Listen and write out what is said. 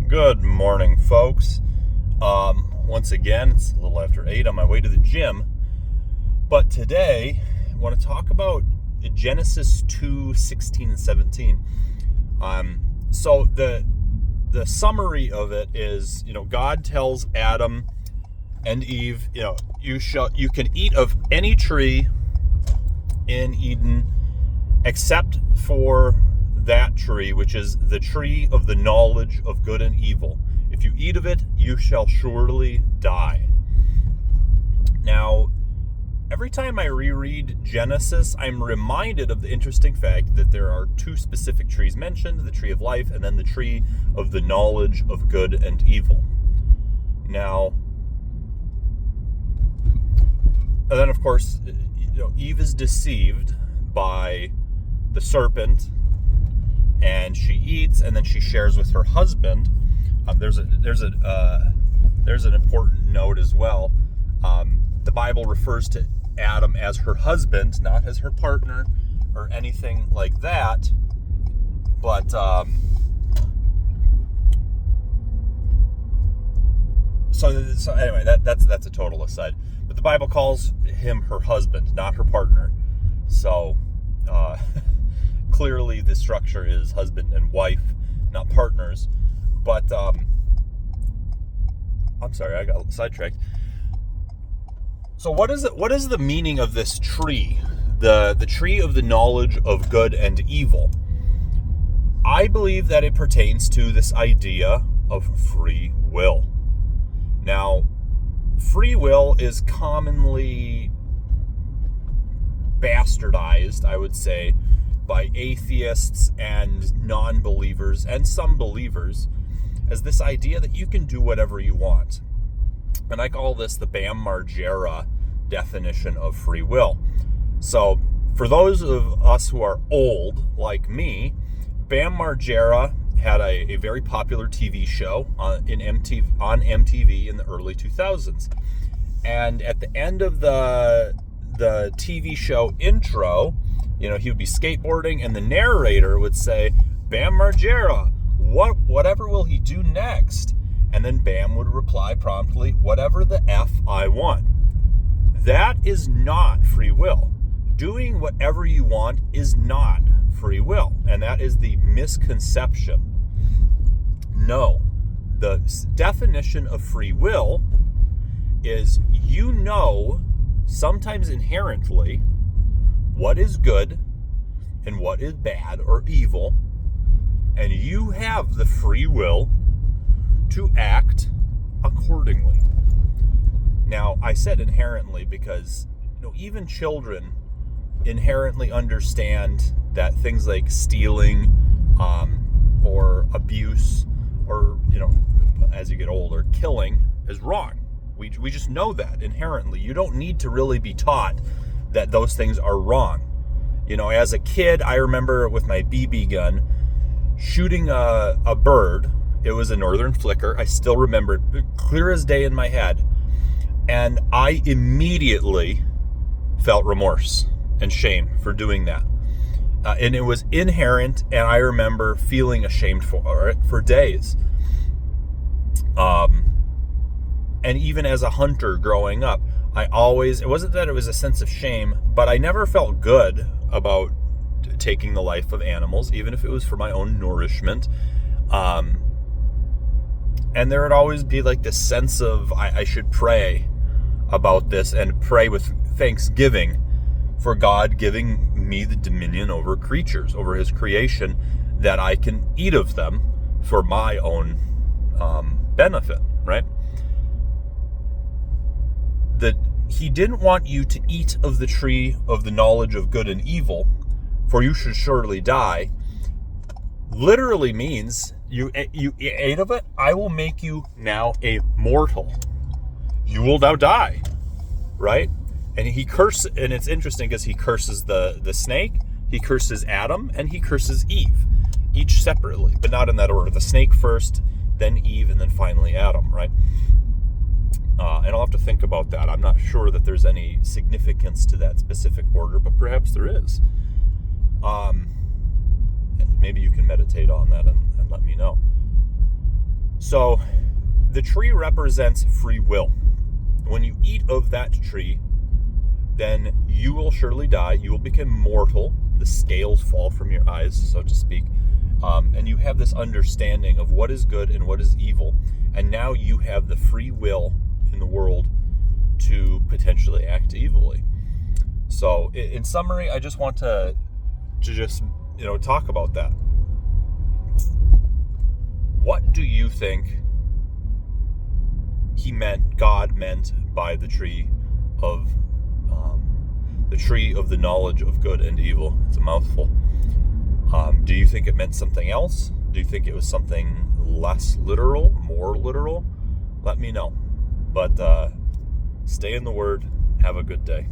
Good morning, folks. Once again, it's a little after 8 on my way to the gym. But today, I want to talk about Genesis 2:16 and 17. So the summary of it is, God tells Adam and Eve, you can eat of any tree in Eden except for that tree, which is the tree of the knowledge of good and evil. If you eat of it, you shall surely die. Now, every time I reread Genesis, I'm reminded of the interesting fact that there are two specific trees mentioned, the tree of life and then the tree of the knowledge of good and evil. Now, and then of course, Eve is deceived by the serpent, and she eats, and then she shares with her husband. There's an important note as well. The Bible refers to Adam as her husband, not as her partner or anything like that. But so anyway, that's a total aside. But the Bible calls him her husband, not her partner. So clearly the structure is husband and wife, not partners. But I'm sorry, I got sidetracked. So what is the meaning of this tree? The tree of the knowledge of good and evil. I believe that it pertains to this idea of free will. Now, free will is commonly bastardized, I would say, by atheists and non-believers and some believers as this idea that you can do whatever you want. And I call this the Bam Margera definition of free will. So for those of us who are old, like me, Bam Margera had a very popular TV show on MTV in the early 2000s. And at the end of the TV show intro, he would be skateboarding, and the narrator would say, "Bam Margera, whatever will he do next?" And then Bam would reply promptly, "Whatever the F I want." That is not free will. Doing whatever you want is not free will. And that is the misconception. No. The definition of free will is sometimes inherently, what is good and what is bad or evil, and you have the free will to act accordingly. Now, I said inherently because even children inherently understand that things like stealing or abuse or, as you get older, killing is wrong. We just know that inherently. You don't need to really be taught that those things are wrong. As a kid, I remember with my BB gun shooting a bird. It was a northern flicker. I still remember it clear as day in my head. And I immediately felt remorse and shame for doing that. And it was inherent, and I remember feeling ashamed for it for days. And even as a hunter growing up, it wasn't that it was a sense of shame, but I never felt good about taking the life of animals, even if it was for my own nourishment. And there would always be like this sense of I should pray about this and pray with thanksgiving for God giving me the dominion over creatures, over his creation, that I can eat of them for my own benefit, right? That he didn't want you to eat of the tree of the knowledge of good and evil, for you should surely die, literally means you ate of it, I will make you now a mortal. You will now die, right? And and it's interesting because he curses the snake, he curses Adam, and he curses Eve, each separately, but not in that order. The snake first, then Eve, and then finally Adam, right? And I'll have to think about that. I'm not sure that there's any significance to that specific order, but perhaps there is. Maybe you can meditate on that and let me know. So the tree represents free will. When you eat of that tree, then you will surely die. You will become mortal. The scales fall from your eyes, so to speak. And you have this understanding of what is good and what is evil. And now you have the free will in the world to potentially act evilly. So in summary, I just want to just, talk about that. What do you think God meant by the tree of the knowledge of good and evil? It's a mouthful. Do you think it meant something else? Do you think it was something less literal, more literal? Let me know. But stay in the Word. Have a good day.